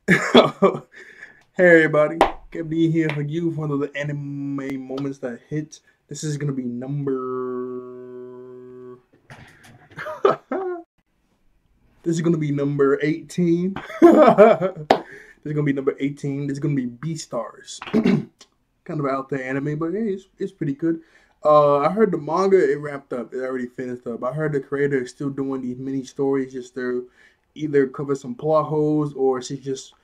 Hey everybody, Kev D here for you for one of the anime moments that hit. This is gonna be number. This is gonna be number 18. This is gonna be number 18. This is gonna be Beastars. Kind of out there anime, but hey, it's pretty good. I heard the manga it wrapped up. It already finished up. I heard the creator is still doing these mini stories just to either cover some plot holes or she's just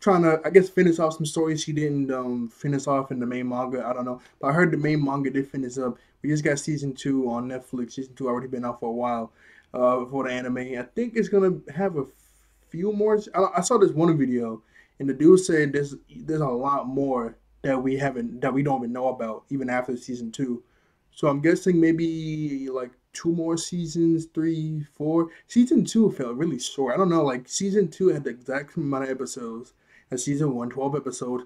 trying to, I guess, finish off some stories she didn't finish off in the main manga. I don't know, but I heard the main manga did finish up. We just got season two on Netflix. Season two already been out for a while for the anime. I think it's gonna have a few more. I saw this one video, and the dude said there's a lot more that we don't even know about even after season two. So I'm guessing maybe like two more seasons, three, four. Season two felt really short. I don't know, like season two had the exact same amount of episodes as season one, 12 episodes.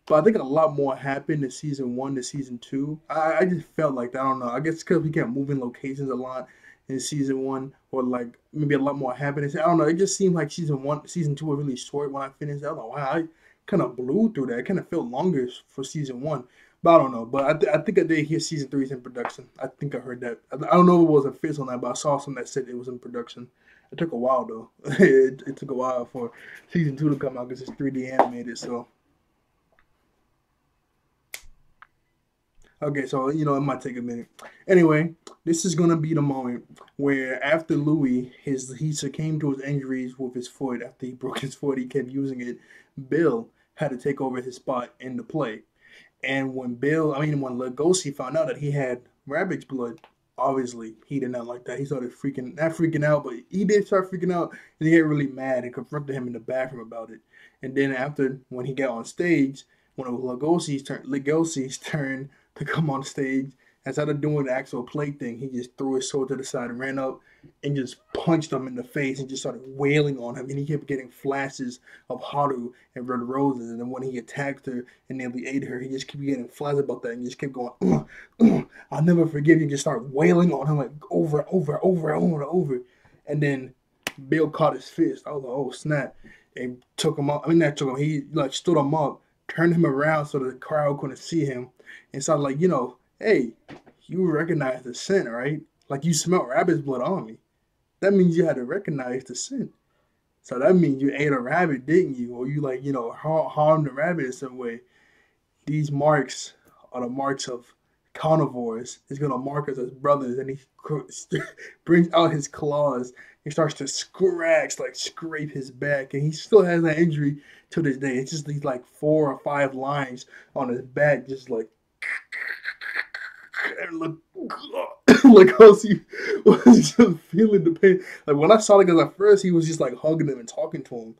But I think a lot more happened in season one to season two. I just felt like that. I don't know. I guess because we kept moving locations a lot in season one, or like maybe a lot more happened. I don't know. It just seemed like season two was really short when I finished. I was like, wow, I kind of blew through that. It kind of felt longer for season one. But I don't know. But I think I did hear season three is in production. I think I heard that. I don't know if it was official on that, but I saw some that said it was in production. It took a while though. It took a while for season two to come out because it's 3D animated. So okay, so it might take a minute. Anyway, this is gonna be the moment where after Louis he succumbed to his injuries with his foot after he broke his foot. He kept using it. Bill had to take over his spot in the play. And when Legosi found out that he had rabbit's blood, obviously he did not like that. He started not freaking out, but he did start freaking out, and he got really mad and confronted him in the bathroom about it. And then after, when he got on stage, when it was Legosi's turn to come on stage, instead of doing the actual play thing, he just threw his sword to the side and ran up and just punched him in the face and just started wailing on him. And he kept getting flashes of Haru and Red Roses. And then when he attacked her and nearly ate her, he just kept getting flashes about that and just kept going, I'll never forgive you. And just start wailing on him like over. And then Bill caught his fist. I was like, oh snap. And took him up. I mean, not took him. He like stood him up, turned him around so the crowd couldn't see him, and started like, hey, you recognize the scent, right? Like you smelled rabbit's blood on me. That means you had to recognize the scent. So that means you ate a rabbit, didn't you? Or you like, harmed the rabbit in some way. These marks are the marks of carnivores. He's gonna mark us as brothers, and he brings out his claws. He starts to scrape his back, and he still has that injury to this day. It's just these like 4 or 5 lines on his back, just like and look. Like how he was just feeling the pain. Like when I saw it, because at first he was just like hugging him and talking to him,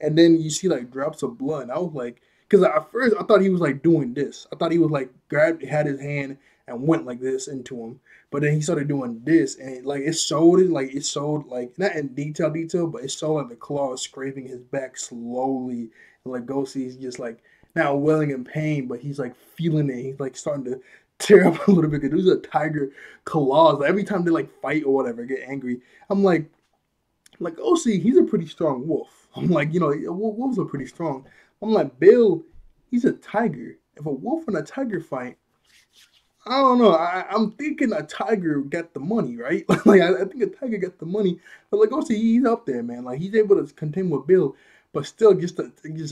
and then you see like drops of blood. And I was like, because at first I thought he was like doing this. I thought he was like had his hand and went like this into him. But then he started doing this, and it showed like not in detail, but it showed like the claws scraping his back slowly, and like Ghostie's just like not wailing in pain, but he's like feeling it. He's like starting to tear up a little bit because there's a tiger claws. Like, every time they like fight or whatever, get angry, I'm like, oh, see, he's a pretty strong wolf. I'm like, wolves are pretty strong. I'm like, Bill, he's a tiger. If a wolf and a tiger fight, I don't know. I'm thinking a tiger got the money, right? Like, I think a tiger got the money. But like, oh, see, he's up there, man. Like, he's able to contend with Bill. But still, just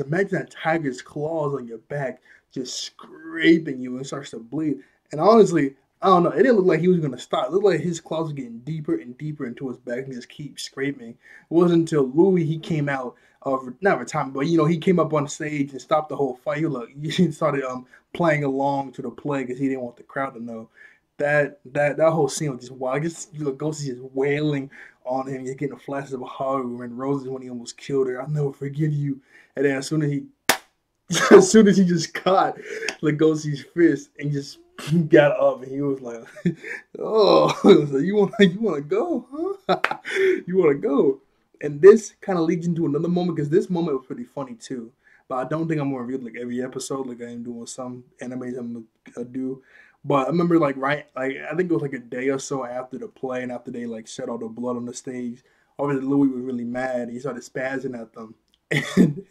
imagine that tiger's claws on your back just scraping you and starts to bleed. And honestly, I don't know. It didn't look like he was gonna stop. It looked like his claws were getting deeper and deeper into his back and just keep scraping. It wasn't until Louis he came out of not retirement, but he came up on stage and stopped the whole fight. He started playing along to the play because he didn't want the crowd to know. That whole scene was just wild. I guess Ghost is just wailing on him. He's getting flashes of Haru and Roses when he almost killed her. I'll never forgive you. And then as soon as he just caught Legosi's fist and just got up, and he was like, "Oh, so you want to go, huh? You want to go?" And this kind of leads into another moment because this moment was pretty funny too. But I don't think I'm gonna review like every episode like I am doing some animes I'm gonna do. But I remember like I think it was like a day or so after the play and after they like shed all the blood on the stage. Obviously Louis was really mad. He started spazzing at them. And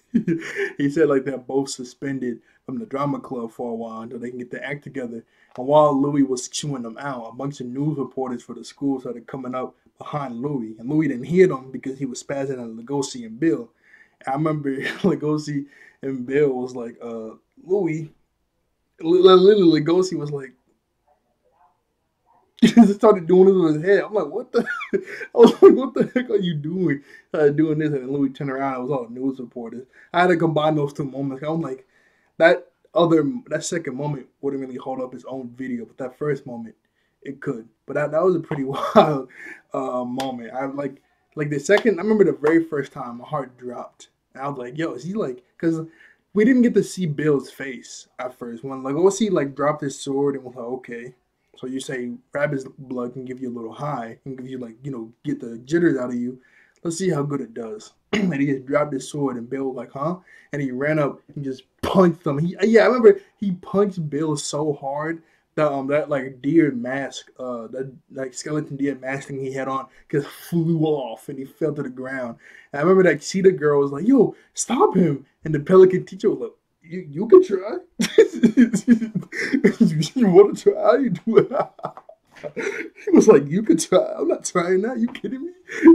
he said like they're both suspended from the drama club for a while until they can get their act together. And while Louis was chewing them out, a bunch of news reporters for the school started coming up behind Louis, and Louis didn't hear them because he was spazzing on Lugosi and Bill. I remember Lugosi and Bill was like, Louis, literally Lugosi was like, he just started doing this with his head. I'm like, what the? I was like, what the heck are you doing? Doing this, and then Louis turned around. It was all news reporters. I had to combine those two moments. I'm like, that second moment wouldn't really hold up its own video, but that first moment, it could. But that was a pretty wild moment. I like the second. I remember the very first time my heart dropped, and I was like, yo, is he like? Because we didn't get to see Bill's face at first. When like, was he like dropped his sword and was like, okay. So you say rabbit's blood can give you a little high, can give you like, get the jitters out of you. Let's see how good it does. And he just dropped his sword and Bill was like, huh? And he ran up and just punched him. I remember he punched Bill so hard that that like deer mask, that like skeleton deer mask thing he had on just flew off and he fell to the ground. And I remember that cheetah girl was like, yo, stop him. And the pelican teacher was like, you can try. You want to try? You do it. He was like, you can try. I'm not trying that. You kidding me?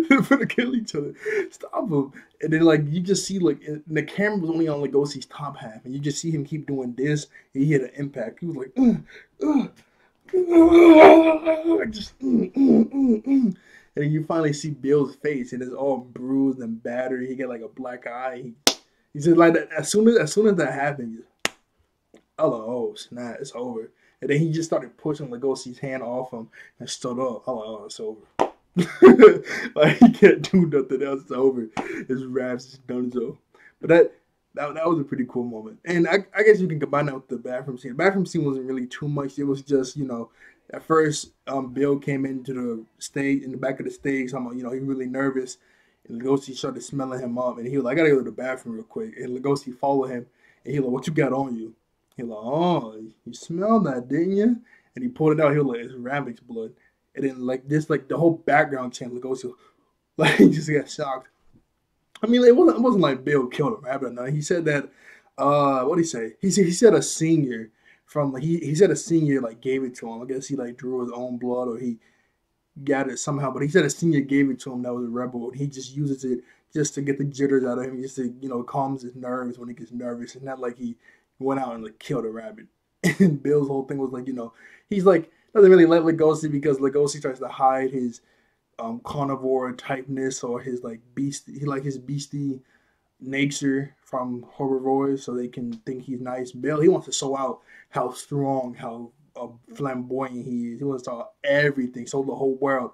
They're gonna kill each other. Stop him. And then like you just see like the camera was only on Lugosi's top half, and you just see him keep doing this, and he hit an impact. He was like, just And then you finally see Bill's face, and it's all bruised and battered. He got like a black eye. He said like that, as soon as that happened, I was like, oh snap, it's over. And then he just started pushing Lugosi's hand off him and stood up. I was like, oh, it's over. Like he can't do nothing else. It's over. His raps is done so. But that was a pretty cool moment. And I guess you can combine that with the bathroom scene. The bathroom scene wasn't really too much. It was just, at first Bill came into the stage, in the back of the stage, talking about, he really nervous. And Lugosi started smelling him up. And he was like, I gotta go to the bathroom real quick. And Lugosi followed him. And he was like, what you got on you? He was like, oh, you smelled that, didn't you? And he pulled it out. He was like, it's rabbit's blood. And then like this, like the whole background changed. Lugosi, like he just got shocked. I mean, it wasn't like Bill killed a rabbit or nothing. He said that, what did he say? He said a senior he said a senior like gave it to him. I guess he like drew his own blood or he got it somehow. But he said a senior gave it to him that was a rebel. And he just uses it just to get the jitters out of him, just to, calms his nerves when he gets nervous. And not like he went out and like killed a rabbit. And Bill's whole thing was like, he's like, doesn't really let Lugosi because Lugosi tries to hide his carnivore typeness or his like his beastie nature from herbivores so they can think he's nice. Bill, he wants to show out how strong, how flamboyant he is. He wants to tell everything, show the whole world.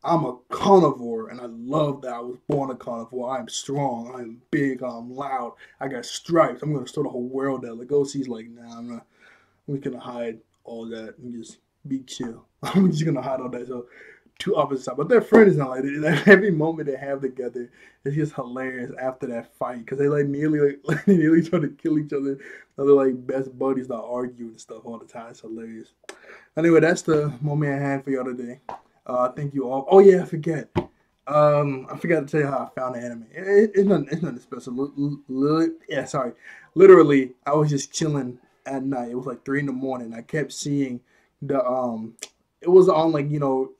I'm a carnivore, and I love that I was born a carnivore. I'm strong, I'm big, I'm loud, I got stripes. I'm going to show the whole world that. Lugosi's like, nah, I'm just going to hide all that and just be chill. I'm just going to hide all that. So, two opposite sides. But their friend is not like that. Every moment they have together is just hilarious after that fight because they nearly try to kill each other. They're like best buddies that argue and stuff all the time. It's hilarious. Anyway, that's the moment I had for y'all today. Thank you all. Oh yeah, I forget. I forgot to tell you how I found the anime. It's nothing special. Sorry. Literally, I was just chilling at night. It was like 3 a.m. I kept seeing the it was on like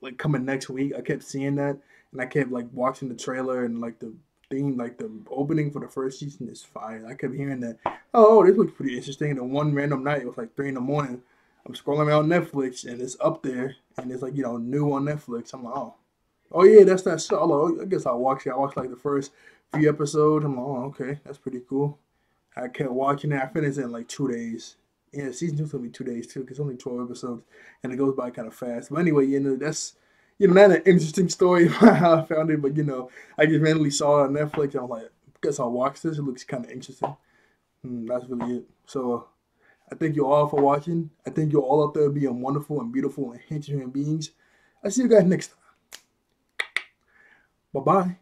like coming next week. I kept seeing that, and I kept like watching the trailer and like the theme, like the opening for the first season is fire. I kept hearing that. Oh, this looks pretty interesting. And then one random night, it was like 3 a.m. I'm scrolling around Netflix and it's up there and it's like, new on Netflix. I'm like, oh yeah, that's that show. Like, I guess I'll watch it. I watched like the first few episodes. I'm like, oh, okay, that's pretty cool. I kept watching it. I finished it in like 2 days. Yeah, season 2's gonna be 2 days too, because it's only 12 episodes and it goes by kind of fast. But anyway, that's not an interesting story about how I found it, but I just randomly saw it on Netflix and I was like, I guess I'll watch this. It looks kind of interesting. That's really it. So I thank you all for watching. I thank you all out there being wonderful and beautiful and handsome human beings. I'll see you guys next time. Bye-bye.